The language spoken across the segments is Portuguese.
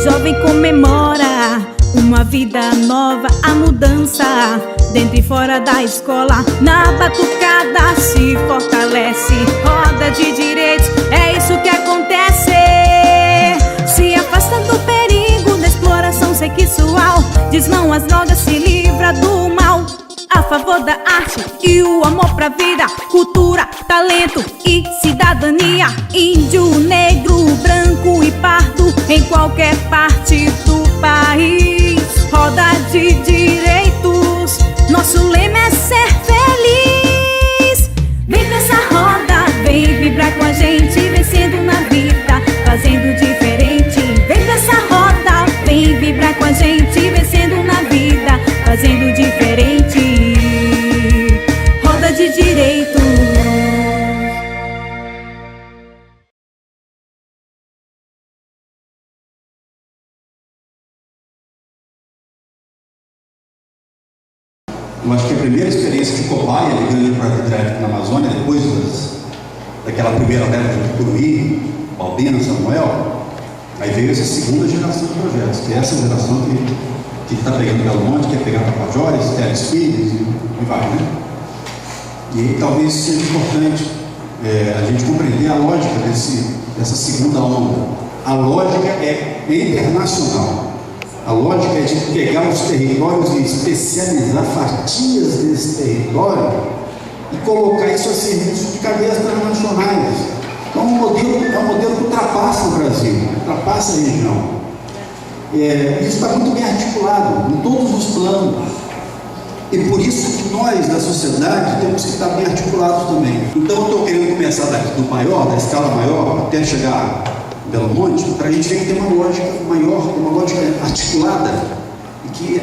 jovem comemora uma vida nova, a mudança dentro e fora da escola. Na batucada se fortalece, roda de direitos, é isso que acontece. Se afasta do perigo da exploração sexual, diz não às drogas, se livra do mal. A favor da arte e o amor pra vida, cultura, talento e cidadania. Índio, negro, branco e pardo, em qualquer parte do país. Roda de direitos, nosso lema é ser feliz. Vem pra essa roda, vem vibrar com a gente, vencendo na vida, fazendo diferente. Vem pra essa roda, vem vibrar com a gente, vencendo na vida, fazendo diferente. Roda de direitos. Eu acho que a primeira experiência de cobaia de grande parque hidrelétrico na Amazônia, depois daquela primeira leva de Tucuruí, Balbina, Samuel, aí veio essa segunda geração de projetos, que é essa geração que está pegando Belo Monte, quer pegar Tapajós, Teles Pires e vai, né? E talvez seja importante a gente compreender a lógica dessa segunda onda. A lógica é internacional. A lógica é de pegar os territórios e especializar fatias desse território e colocar isso a serviço de cadeias transnacionais. Então, é um modelo que ultrapassa o Brasil, ultrapassa a região. Isso está muito bem articulado em todos os planos. E por isso que nós, da sociedade, temos que estar bem articulados também. Então, eu estou querendo começar do maior, da escala maior, até chegar em Belo Monte, para a gente ver que tem uma lógica maior, uma lógica articulada,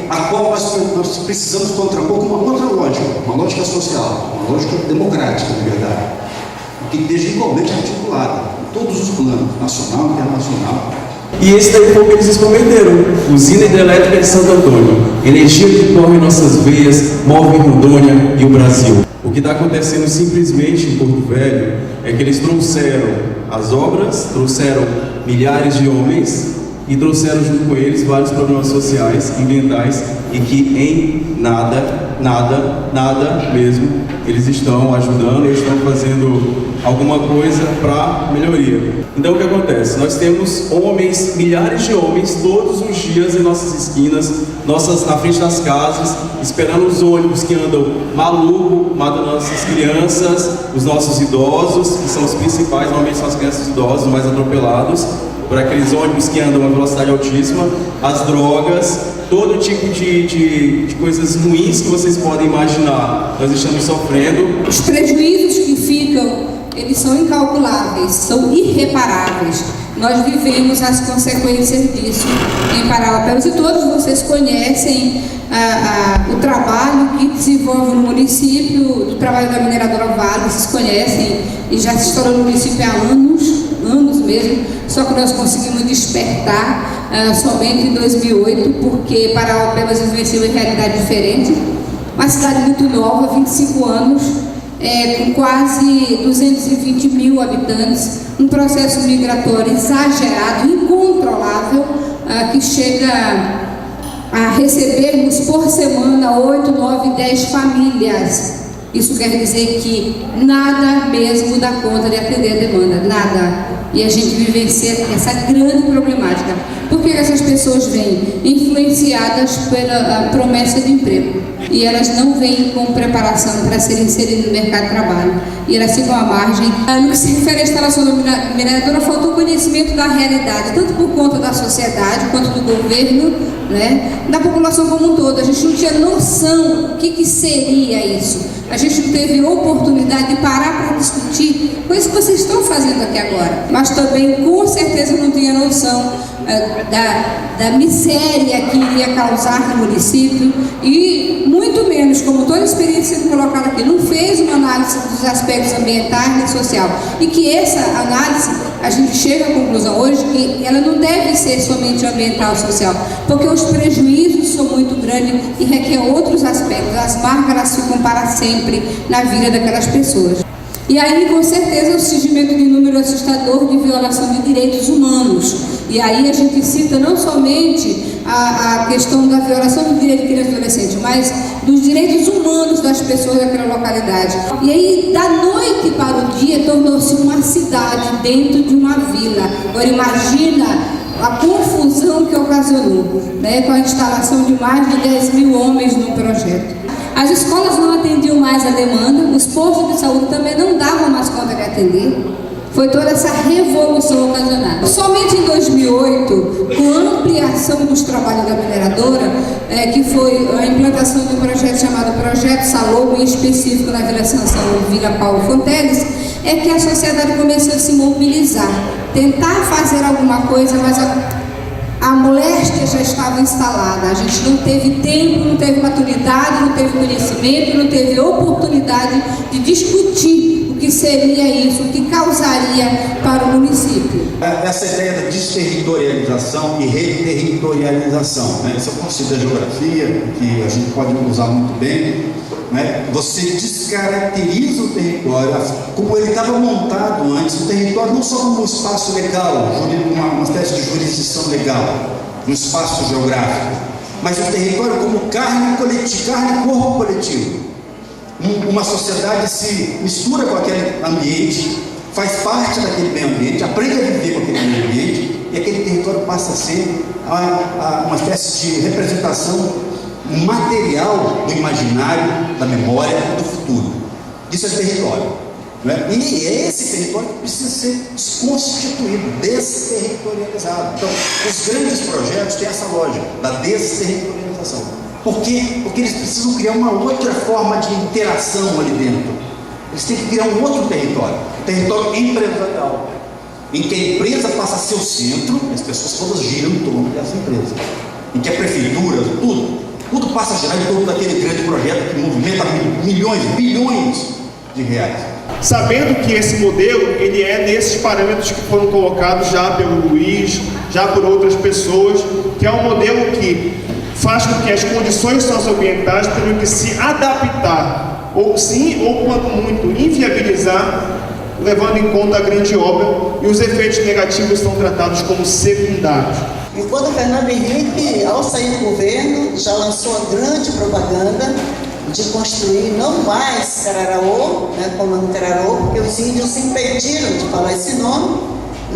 a qual nós precisamos contrapor com uma outra lógica, uma lógica social, uma lógica democrática, na verdade, que esteja igualmente articulada em todos os planos, nacional e internacional. E esse daí foi o que eles nos prometeram: usina hidrelétrica de Santo Antônio, energia que corre em nossas veias, move Rondônia e o Brasil. O que está acontecendo simplesmente em Porto Velho é que eles trouxeram as obras, trouxeram milhares de homens e trouxeram junto com eles vários problemas sociais, ambientais, e que em nada mesmo eles estão ajudando, eles estão fazendo alguma coisa para melhoria. Então o que acontece? Nós temos homens, milhares de homens, todos os dias em nossas esquinas, na frente das casas, esperando os ônibus que andam maluco, matando nossas crianças, os nossos idosos, que são os principais, normalmente são as crianças e idosos mais atropelados, por aqueles ônibus que andam a uma velocidade altíssima, as drogas, todo tipo de coisas ruins que vocês podem imaginar, nós estamos sofrendo. Os prejuízos que ficam, eles são incalculáveis, são irreparáveis. Nós vivemos as consequências disso em Parauapebas, e todos vocês conhecem o trabalho que desenvolve no município, do trabalho da mineradora Vale, vocês conhecem, e já se estourou no município há anos mesmo, só que nós conseguimos despertar somente em 2008, porque Parauapebas venceu em realidade diferente, uma cidade muito nova, 25 anos, com quase 220 mil habitantes, um processo migratório exagerado, incontrolável, que chega a recebermos por semana 8, 9, 10 famílias. Isso quer dizer que nada mesmo dá conta de atender a demanda, nada. E a gente vivencia essa grande problemática. Por que essas pessoas vêm? Influenciadas pela promessa de emprego. E elas não vêm com preparação para serem inseridas no mercado de trabalho. E elas ficam à margem. No que se refere à instalação da mineradora, faltou conhecimento da realidade, tanto por conta da sociedade, quanto do governo, né? Da população como um todo. A gente não tinha noção do que seria isso. A gente não teve oportunidade de parar para discutir coisas que vocês estão fazendo aqui agora. Mas também, com certeza, não tinha noção da miséria que iria causar no município, e muito menos, como toda a experiência sendo colocada aqui, não fez uma análise dos aspectos ambientais e social, e que essa análise, a gente chega à conclusão hoje que ela não deve ser somente ambiental e social, porque os prejuízos são muito grandes e requer outros aspectos. As marcas ficam para sempre na vida daquelas pessoas. E aí, com certeza, o surgimento de um número assustador de violação de direitos humanos. E aí a gente cita não somente a questão da violação do direito de criança e adolescente, mas dos direitos humanos das pessoas daquela localidade. E aí, da noite para o dia, tornou-se uma cidade dentro de uma vila. Agora imagina a confusão que ocasionou, né, com a instalação de mais de 10 mil homens no projeto. As escolas não atendiam mais a demanda, os postos de saúde também não davam mais conta de atender. Foi toda essa revolução ocasionada. Somente em 2008, com a ampliação dos trabalhos da mineradora, que foi a implantação de um projeto chamado Projeto Salobo, em específico na Vila Sansão e Vila Paulo Fonteles, é que a sociedade começou a se mobilizar, tentar fazer alguma coisa, mas a moléstia já estava instalada. A gente não teve tempo, não teve maturidade, não teve conhecimento, não teve oportunidade de discutir o que seria isso, o que causaria para o município. Essa ideia da desterritorialização e reterritorialização, né? Esse é o conceito da geografia, que a gente pode usar muito bem, né? Você descaracteriza o território, como ele estava montado antes, o território não só como um espaço legal, uma espécie de jurisdição legal, um espaço geográfico, mas o território como carne coletiva, carne e corpo coletivo. Uma sociedade se mistura com aquele ambiente, faz parte daquele meio ambiente, aprende a viver com aquele meio ambiente, e aquele território passa a ser uma espécie de representação material do imaginário, da memória, do futuro. Isso é território, né? E é esse território que precisa ser desconstituído, desterritorializado. Então, os grandes projetos têm essa lógica da desterritorialização. Por quê? Porque eles precisam criar uma outra forma de interação ali dentro. Eles têm que criar um outro território, um território empresarial, em que a empresa passa a ser o centro, e as pessoas todas giram em torno dessa empresa. Em que a prefeitura, tudo passa a girar em torno daquele grande projeto que movimenta milhões, bilhões de reais. Sabendo que esse modelo, ele é nesses parâmetros que foram colocados já pelo Luiz, já por outras pessoas, que é um modelo que faz com que as condições socioambientais tenham que se adaptar, ou sim, ou quando muito, inviabilizar, levando em conta a grande obra, e os efeitos negativos são tratados como secundários. Enquanto Fernando Henrique, ao sair do governo, já lançou a grande propaganda de construir não mais Cararaô, né, Comando Cararaô, porque os índios se impediram de falar esse nome,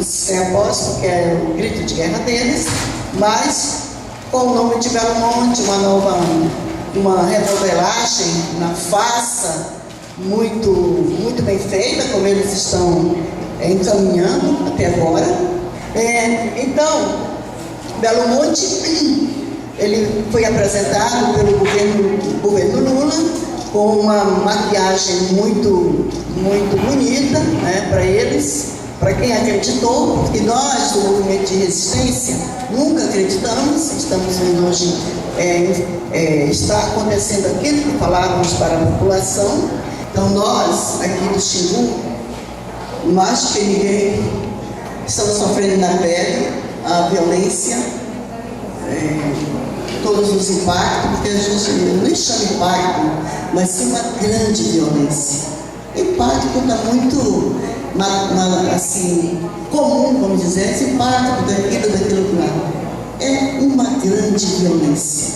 sem apóstolo, que é o grito de guerra deles, mas com o nome de Belo Monte, uma remodelagem na faça muito bem feita, como eles estão encaminhando até agora. Então, Belo Monte, ele foi apresentado pelo governo Lula com uma maquiagem muito bonita, né, para eles. Para quem acreditou, porque nós do movimento de resistência nunca acreditamos, estamos vendo hoje, está acontecendo aquilo que falávamos para a população. Então nós, aqui do Xingu, mais que ninguém, estamos sofrendo na pele a violência, todos os impactos, porque a gente não chama impacto, mas sim uma grande violência. Impacto está muito assim, comum, vamos dizer, esse impacto daquilo lá. É uma grande violência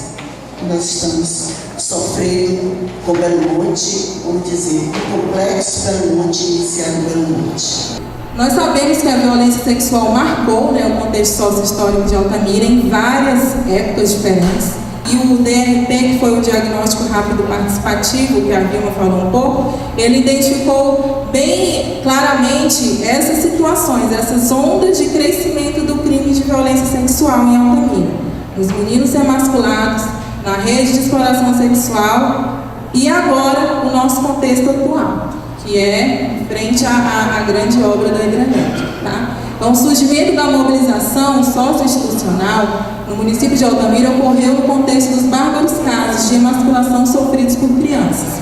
que nós estamos sofrendo com Belo Monte, vamos dizer, o complexo Belo Monte iniciado Belo Monte. Nós sabemos que a violência sexual marcou, né, o contexto sócio-histórico de Altamira em várias épocas diferentes. E o DRP, que foi o diagnóstico rápido participativo, que a Vilma falou um pouco, ele identificou bem claramente essas situações, essas ondas de crescimento do crime de violência sexual em Altamira. Os meninos emasculados, na rede de exploração sexual e agora o nosso contexto atual, que é frente à grande obra do Egranete, tá? Então, o surgimento da mobilização socioinstitucional no município de Altamira ocorreu no contexto dos bárbaros casos de emasculação sofridos por crianças.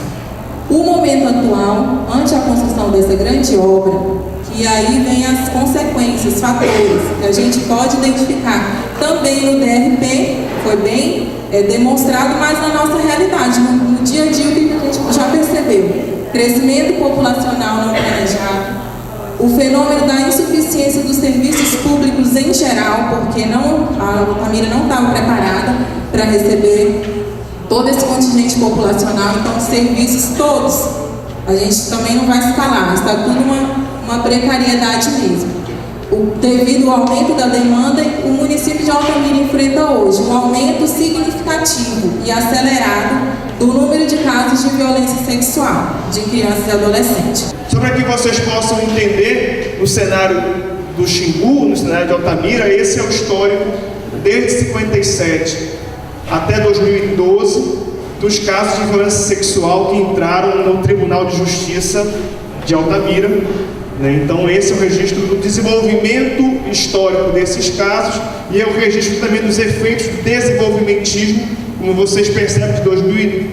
O momento atual, ante a construção dessa grande obra, que aí vem as consequências, fatores, que a gente pode identificar também no DRP, foi bem demonstrado, mas na nossa realidade, no dia a dia, o que a gente já percebeu? Crescimento populacional não planejado, o fenômeno da insuficiência deficiência dos serviços públicos em geral, porque a Altamira não estava preparada para receber todo esse contingente populacional, então os serviços todos, a gente também não vai escalar, está tudo uma precariedade mesmo. Devido ao aumento da demanda, o município de Altamira enfrenta hoje um aumento significativo e acelerado do número de casos de violência sexual de crianças e adolescentes. Só para que vocês possam entender, no cenário do Xingu, no cenário de Altamira, esse é o histórico desde 57 até 2012 dos casos de violência sexual que entraram no Tribunal de Justiça de Altamira. Então esse é o registro do desenvolvimento histórico desses casos e é o registro também dos efeitos do desenvolvimentismo, como vocês percebem, de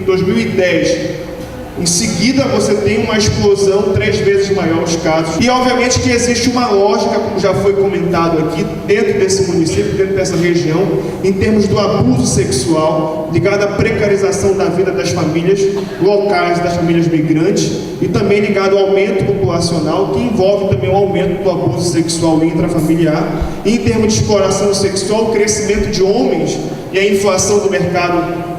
2010. Em seguida você tem uma explosão 3 vezes maior os casos. E obviamente que existe uma lógica, como já foi comentado aqui, dentro desse município, dentro dessa região, em termos do abuso sexual, ligado à precarização da vida das famílias locais, das famílias migrantes, e também ligado ao aumento populacional, que envolve também o aumento do abuso sexual intrafamiliar. E em termos de exploração sexual, o crescimento de homens e a inflação do mercado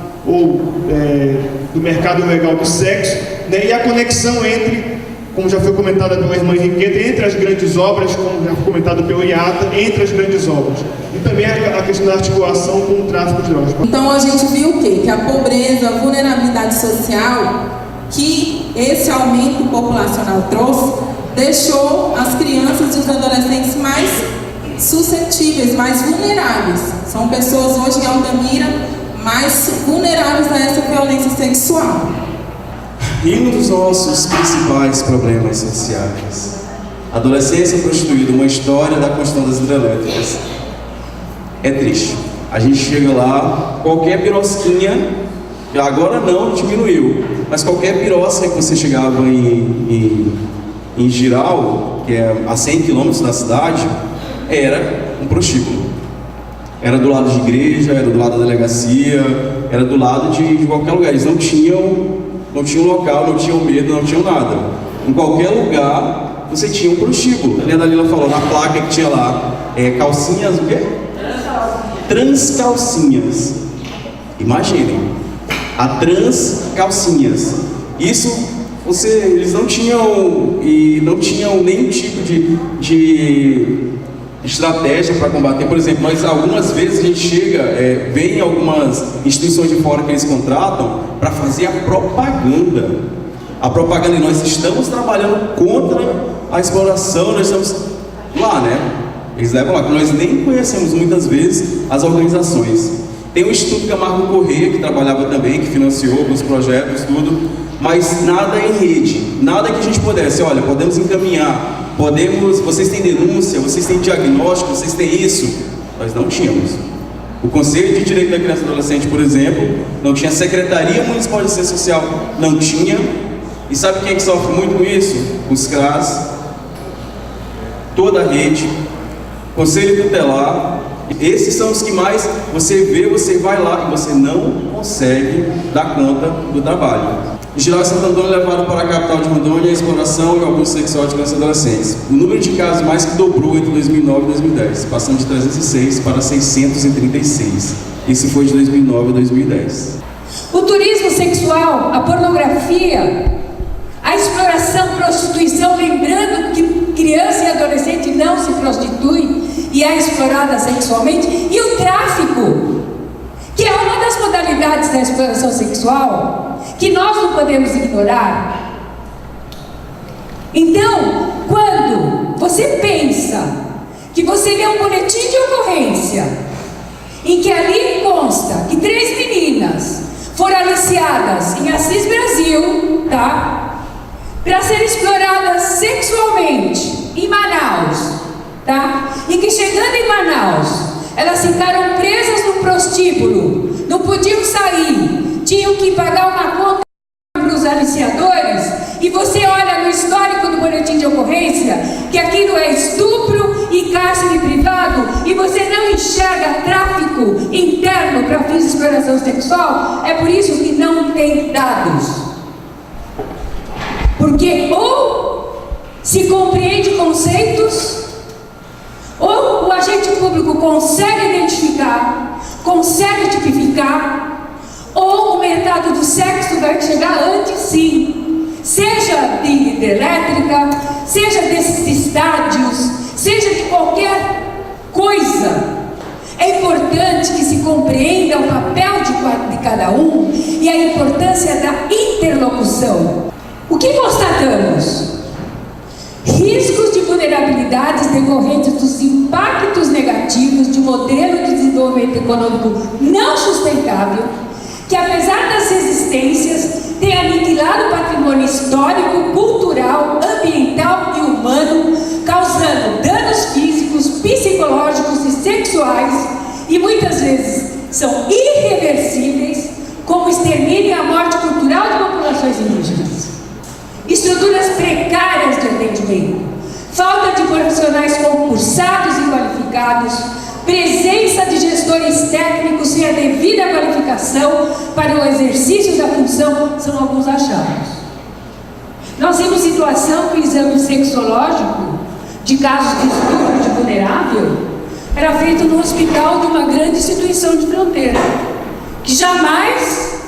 do mercado ilegal do sexo, né, e a conexão entre, como já foi comentado pela irmã Henriqueta, entre as grandes obras, como já foi comentado pelo IATA, entre as grandes obras. E também a questão da articulação com o tráfico de drogas. Então a gente viu o quê? Que a pobreza, a vulnerabilidade social que esse aumento populacional trouxe, deixou as crianças e os adolescentes mais suscetíveis, mais vulneráveis. São pessoas hoje em Altamira mais vulneráveis a essa violência sexual. E um dos nossos principais problemas sociais, adolescência prostituída, uma história da construção das hidrelétricas. É triste. A gente chega lá, qualquer pirosquinha, agora não, diminuiu, mas qualquer pirosca que você chegava em Giral, que é a 100 km da cidade, era um prostíbulo. Era do lado de igreja, era do lado da delegacia, era do lado de qualquer lugar. Eles não tinham local, não tinham medo, não tinham nada. Em qualquer lugar você tinha um prostíbulo. A Dalila falou na placa que tinha lá, calcinhas, o quê? Transcalcinhas. Imaginem, a transcalcinhas. Isso, eles não tinham nenhum tipo de estratégia para combater. Por exemplo, nós algumas vezes a gente chega, vem algumas instituições de fora que eles contratam para fazer a propaganda. E nós estamos trabalhando contra a exploração, nós estamos lá, né? Eles levam lá, que nós nem conhecemos muitas vezes as organizações. Tem o Instituto Camargo Corrêa, que trabalhava também, que financiou alguns projetos, tudo, mas nada em rede, nada que a gente pudesse, olha, podemos encaminhar, vocês têm denúncia, vocês têm diagnóstico, vocês têm isso. Nós não tínhamos. O Conselho de Direito da Criança e Adolescente, por exemplo, não tinha. Secretaria Municipal de Assistência Social, não tinha. E sabe quem é que sofre muito com isso? Os CRAS, toda a rede, Conselho Tutelar. Esses são os que mais você vê, você vai lá e você não consegue dar conta do trabalho. Em Giral e Santo Antônio levaram para a capital de Rondônia a exploração e o abuso sexual de crianças e adolescentes. O número de casos mais que dobrou entre 2009 e 2010, passando de 306 para 636. Isso foi de 2009 a 2010. O turismo sexual, a pornografia, a exploração, prostituição, lembrando que criança e adolescente não se prostitui e é explorada sexualmente, e o tráfico, que é uma das modalidades da exploração sexual, que nós não podemos ignorar. Então, quando você pensa que você lê um boletim de ocorrência em que ali consta que 3 meninas foram aliciadas em Assis Brasil, tá? Para serem exploradas sexualmente em Manaus, tá? E que chegando em Manaus, elas ficaram presas no prostíbulo, não podiam sair, tinham que pagar uma conta para os aliciadores, e você olha no histórico do boletim de ocorrência que aquilo é estupro e cárcere privado, e você não enxerga tráfico interno para fins de exploração sexual. É por isso que não tem dados, porque ou se compreende conceitos agente público consegue identificar, consegue tipificar, ou o mercado do sexo vai chegar antes sim, seja de hidrelétrica, seja desses estádios, seja de qualquer coisa. É importante que se compreenda o papel de cada um e a importância da interlocução. O que constatamos? Riscos de vulnerabilidades decorrentes dos impactos negativos de um modelo de desenvolvimento econômico não sustentável, que apesar das resistências, tem aniquilado o patrimônio histórico, cultural, ambiental e humano, causando danos físicos, psicológicos e sexuais, e muitas vezes são irreversíveis, como o extermínio e a morte cultural de populações indígenas. Estruturas precárias de atendimento, falta de profissionais concursados e qualificados, presença de gestores técnicos sem a devida qualificação para o exercício da função são alguns achados. Nós temos situação que o exame sexológico de casos de estupro de vulnerável era feito no hospital de uma grande instituição de fronteira, que jamais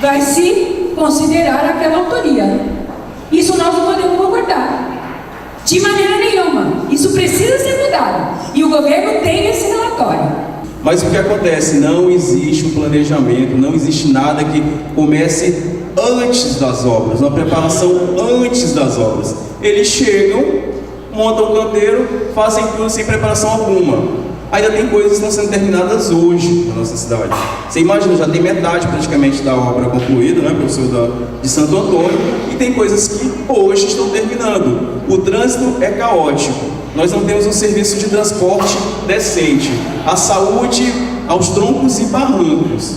vai se considerar aquela autoria. Isso nós não podemos concordar, de maneira nenhuma. Isso precisa ser mudado, e o governo tem esse relatório. Mas o que acontece? Não existe um planejamento, não existe nada que comece antes das obras, uma preparação antes das obras. Eles chegam, montam o canteiro, fazem tudo sem preparação alguma. Ainda tem coisas que estão sendo terminadas hoje na nossa cidade. Você imagina, já tem metade praticamente da obra concluída, né, professor, de Santo Antônio, e tem coisas que hoje estão terminando. O trânsito é caótico, nós não temos um serviço de transporte decente, a saúde aos troncos e barrancos.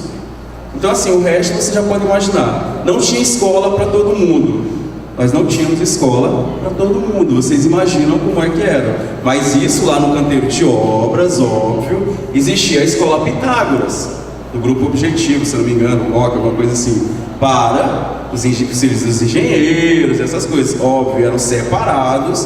Então assim, o resto você já pode imaginar. Não tinha escola para todo mundo. Nós não tínhamos escola para todo mundo, vocês imaginam como é que era. Mas isso lá no canteiro de obras, óbvio, existia a escola Pitágoras, do grupo Objetivo, se não me engano, alguma coisa assim, para os engenheiros, essas coisas, óbvio, eram separados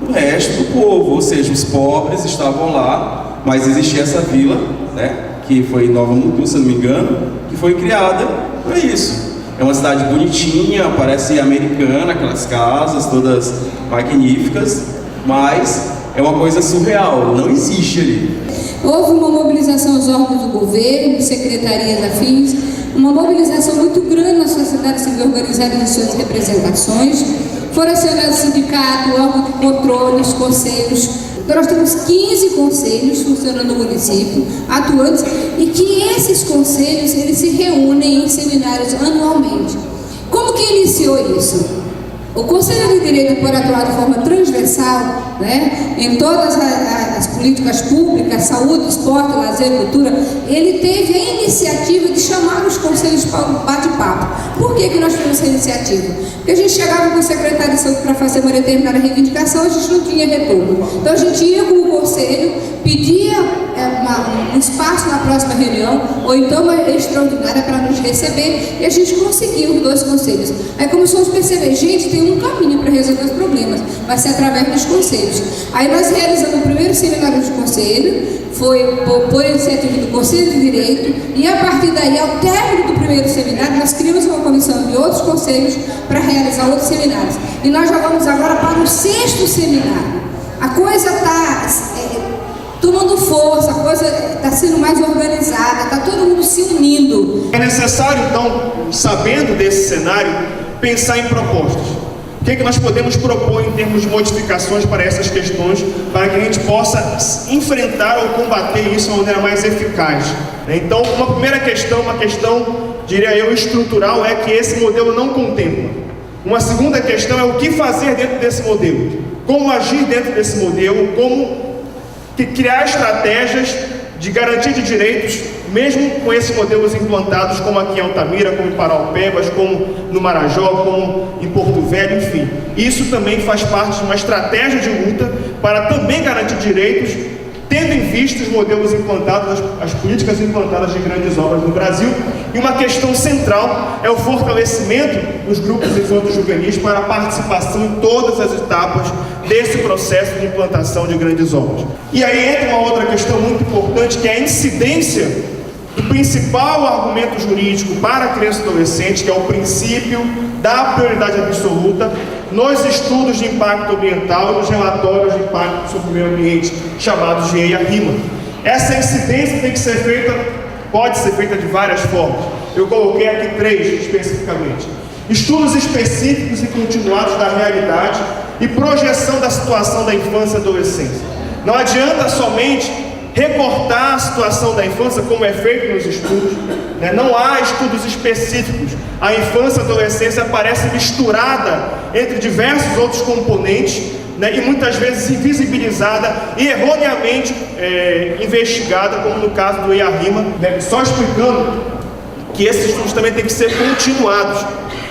do resto do povo, ou seja, os pobres estavam lá, mas existia essa vila, né, que foi em Nova Mutum, se não me engano, que foi criada para isso. É uma cidade bonitinha, parece americana, aquelas casas todas magníficas, mas é uma coisa surreal, não existe ali. Houve uma mobilização aos órgãos do governo, secretarias afins, uma mobilização muito grande na sociedade civil organizada em suas representações. Foram acionados sindicato, órgão de controle, os conselhos. Nós temos 15 conselhos funcionando no município, atuantes, e que esses conselhos eles se reúnem em seminários anualmente. Como que iniciou isso? O Conselho de Direito, por atuar de forma transversal, né, em todas as políticas públicas, saúde, esporte, lazer, cultura, ele teve a iniciativa de chamar os conselhos para um bate-papo. Por que nós tivemos essa iniciativa? Porque a gente chegava com o secretário de saúde para fazer uma determinada reivindicação, a gente não tinha retorno. Então a gente ia com o conselho, pedia um espaço na próxima reunião, ou então uma extraordinária para nos receber, e a gente conseguiu os dois conselhos. Aí começamos a perceber, gente, tem um caminho para resolver os problemas, vai ser através dos conselhos. Aí nós realizamos o primeiro seminário de conselho, foi por iniciativa do Conselho de Direito, e a partir daí, ao término do primeiro seminário, nós criamos uma comissão de outros conselhos para realizar outros seminários. E nós já vamos agora para o 6º seminário. A coisa está tomando força, a coisa está sendo mais organizada, está todo mundo se unindo. É necessário, então, sabendo desse cenário, pensar em propostas. O que nós podemos propor em termos de modificações para essas questões, para que a gente possa enfrentar ou combater isso de uma maneira mais eficaz. Então, uma primeira questão, diria eu, estrutural, é que esse modelo não contempla. Uma segunda questão é o que fazer dentro desse modelo, como agir dentro desse modelo, como criar estratégias de garantia de direitos, mesmo com esses modelos implantados, como aqui em Altamira, como em Paraupebas, como no Marajó, como em Porto Velho, enfim. Isso também faz parte de uma estratégia de luta para também garantir direitos tendo em vista os modelos implantados, as políticas implantadas de grandes obras no Brasil. E uma questão central é o fortalecimento dos grupos infanto-juvenis para a participação em todas as etapas desse processo de implantação de grandes obras. E aí entra uma outra questão muito importante, que é a incidência do principal argumento jurídico para a criança e adolescente, que é o princípio da prioridade absoluta, nos estudos de impacto ambiental e nos relatórios de impacto sobre o meio ambiente, chamados de EIA-RIMA. Essa incidência tem que ser feita, pode ser feita de várias formas. Eu coloquei aqui 3 especificamente. Estudos específicos e continuados da realidade e projeção da situação da infância e adolescência. Não adianta somente recortar a situação da infância, como é feito nos estudos, né? Não há estudos específicos. A infância e a adolescência aparece misturada entre diversos outros componentes, né? E muitas vezes invisibilizada e erroneamente investigada, como no caso do EIA-RIMA, né? Só explicando que esses estudos também têm que ser continuados.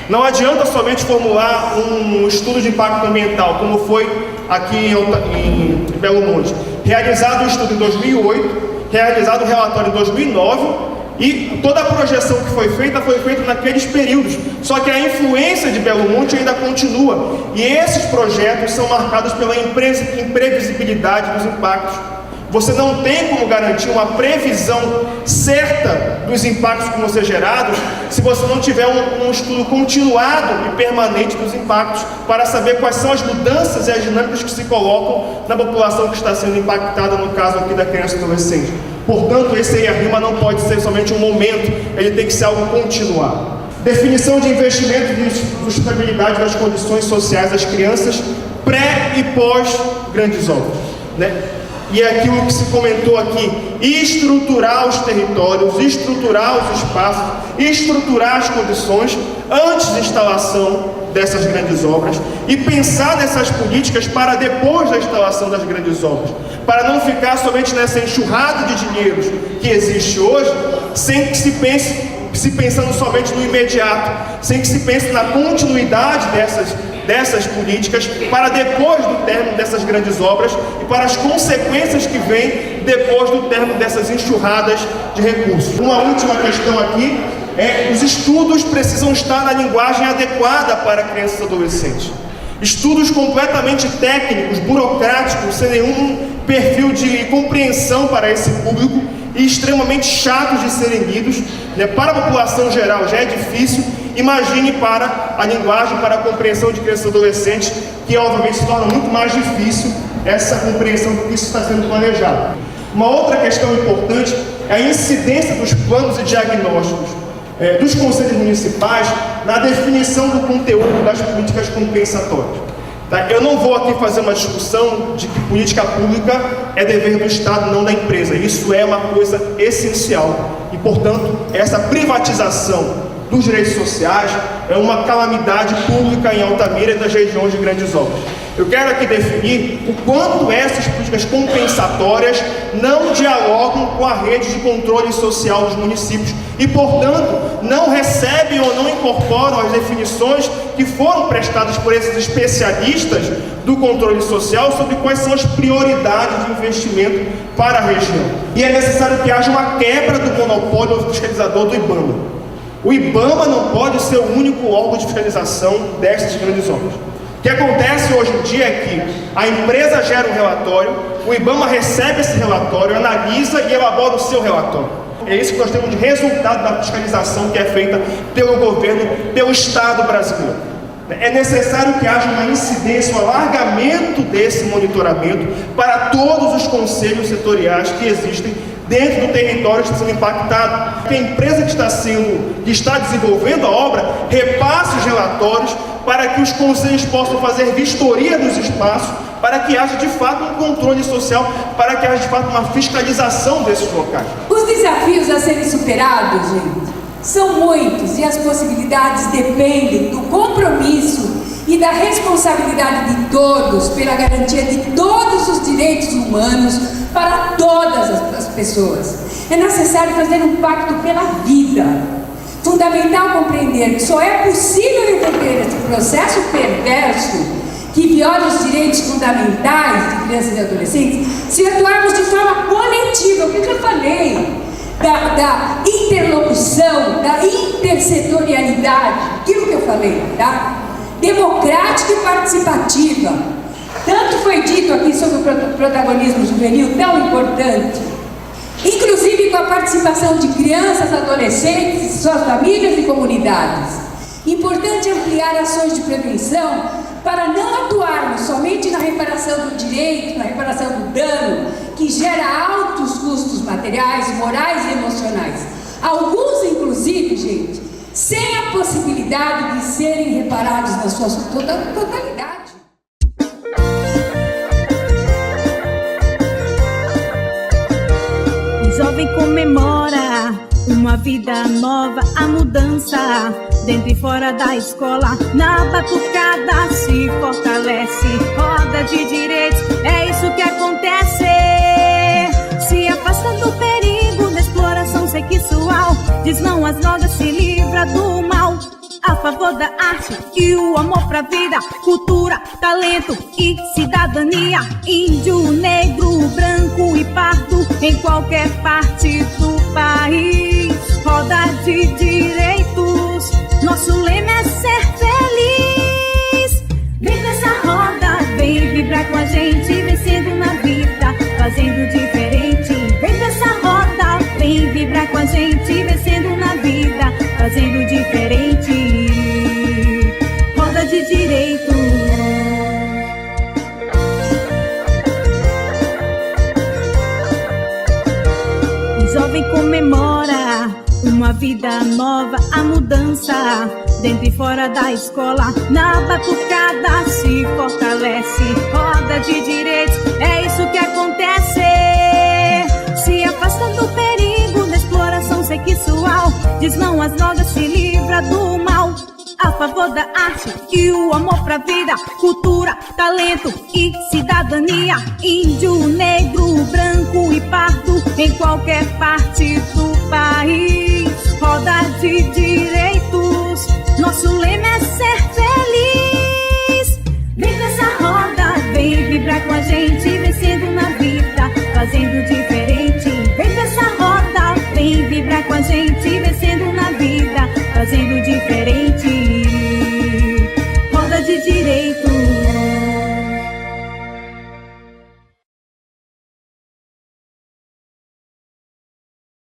Não adianta somente formular um estudo de impacto ambiental, como foi aqui em Belo Monte. Realizado o estudo em 2008, realizado o relatório em 2009, e toda a projeção que foi feita naqueles períodos. Só que a influência de Belo Monte ainda continua, e esses projetos são marcados pela imprevisibilidade dos impactos. Você não tem como garantir uma previsão certa dos impactos que vão ser gerados se você não tiver um estudo continuado e permanente dos impactos, para saber quais são as mudanças e as dinâmicas que se colocam na população que está sendo impactada, no caso aqui da criança e adolescente. Portanto, esse EIA-RIMA não pode ser somente um momento, ele tem que ser algo continuado. Definição de investimento de sustentabilidade das condições sociais das crianças pré e pós grandes obras, né? E é aquilo que se comentou aqui: estruturar os territórios, estruturar os espaços, estruturar as condições antes da instalação dessas grandes obras e pensar nessas políticas para depois da instalação das grandes obras, para não ficar somente nessa enxurrada de dinheiros que existe hoje, sem que se pensando somente no imediato, sem que se pense na continuidade dessas políticas para depois do término dessas grandes obras e para as consequências que vêm depois do término dessas enxurradas de recursos. Uma última questão aqui é: os estudos precisam estar na linguagem adequada para crianças e adolescentes. Estudos completamente técnicos, burocráticos, sem nenhum perfil de compreensão para esse público e extremamente chatos de serem lidos, né? Para a população geral já é difícil, imagine para a linguagem, para a compreensão de crianças e adolescentes, que obviamente se torna muito mais difícil essa compreensão do que isso está sendo planejado. Uma outra questão importante é a incidência dos planos e diagnósticos dos conselhos municipais na definição do conteúdo das políticas compensatórias. Tá? Eu não vou aqui fazer uma discussão de que política pública é dever do Estado, não da empresa. Isso é uma coisa essencial. E, portanto, essa privatização dos direitos sociais é uma calamidade pública em Altamira e nas regiões de grandes obras. Eu quero aqui definir o quanto essas políticas compensatórias não dialogam com a rede de controle social dos municípios e, portanto, não recebem ou não incorporam as definições que foram prestadas por esses especialistas do controle social sobre quais são as prioridades de investimento para a região. E é necessário que haja uma quebra do monopólio fiscalizador do IBAMA. O IBAMA não pode ser o único órgão de fiscalização destas grandes obras. O que acontece hoje em dia é que a empresa gera um relatório, o IBAMA recebe esse relatório, analisa e elabora o seu relatório. É isso que nós temos de resultado da fiscalização que é feita pelo governo, pelo Estado brasileiro. É necessário que haja uma incidência, um alargamento desse monitoramento para todos os conselhos setoriais que existem dentro do território que está sendo impactado. Que a empresa que está desenvolvendo a obra repasse os relatórios para que os conselhos possam fazer vistoria dos espaços, para que haja de fato um controle social, para que haja de fato uma fiscalização desses locais. Os desafios a serem superados, gente, são muitos, e as possibilidades dependem do compromisso e da responsabilidade de todos pela garantia de todos os direitos humanos para todas as pessoas. É necessário fazer um pacto pela vida. Fundamental compreender que só é possível reverter esse processo perverso que viola os direitos fundamentais de crianças e adolescentes, se atuarmos de forma coletiva, o que eu falei, da interlocução, da intersetorialidade, aquilo que eu falei, tá? Democrática e participativa. Tanto foi dito aqui sobre o protagonismo juvenil, tão importante, inclusive com a participação de crianças, adolescentes, suas famílias e comunidades. Importante ampliar ações de prevenção para não atuarmos somente na reparação do direito, na reparação do dano, que gera altos custos materiais, morais e emocionais. Alguns, inclusive, gente, sem a possibilidade de serem reparados na sua totalidade. O jovem comemora uma vida nova, a mudança dentro e fora da escola. Na batucada se fortalece, roda de direitos, é isso que acontece. Se afasta do perigo da exploração sexual, diz não às drogas, se livra do mal. A favor da arte e o amor pra vida, cultura, talento e cidadania. Índio, negro, branco e pardo, em qualquer parte do país. Roda de direitos, nosso lema é ser feliz. Vem com essa roda, vem vibrar com a gente, vencendo na vida, fazendo diferente. Vem com essa roda, vem vibrar com a gente, vencendo na vida, fazendo diferente. Roda de direitos. O jovem comemora uma vida nova, a mudança dentro e fora da escola. Na batucada se fortalece, roda de direitos, é isso que acontece. Se afasta do perigo da exploração sexual, diz não às drogas, se livra do mal. A favor da arte e o amor pra vida, cultura, talento e cidadania. Índio, negro, branco e pardo, em qualquer parte do país. Roda de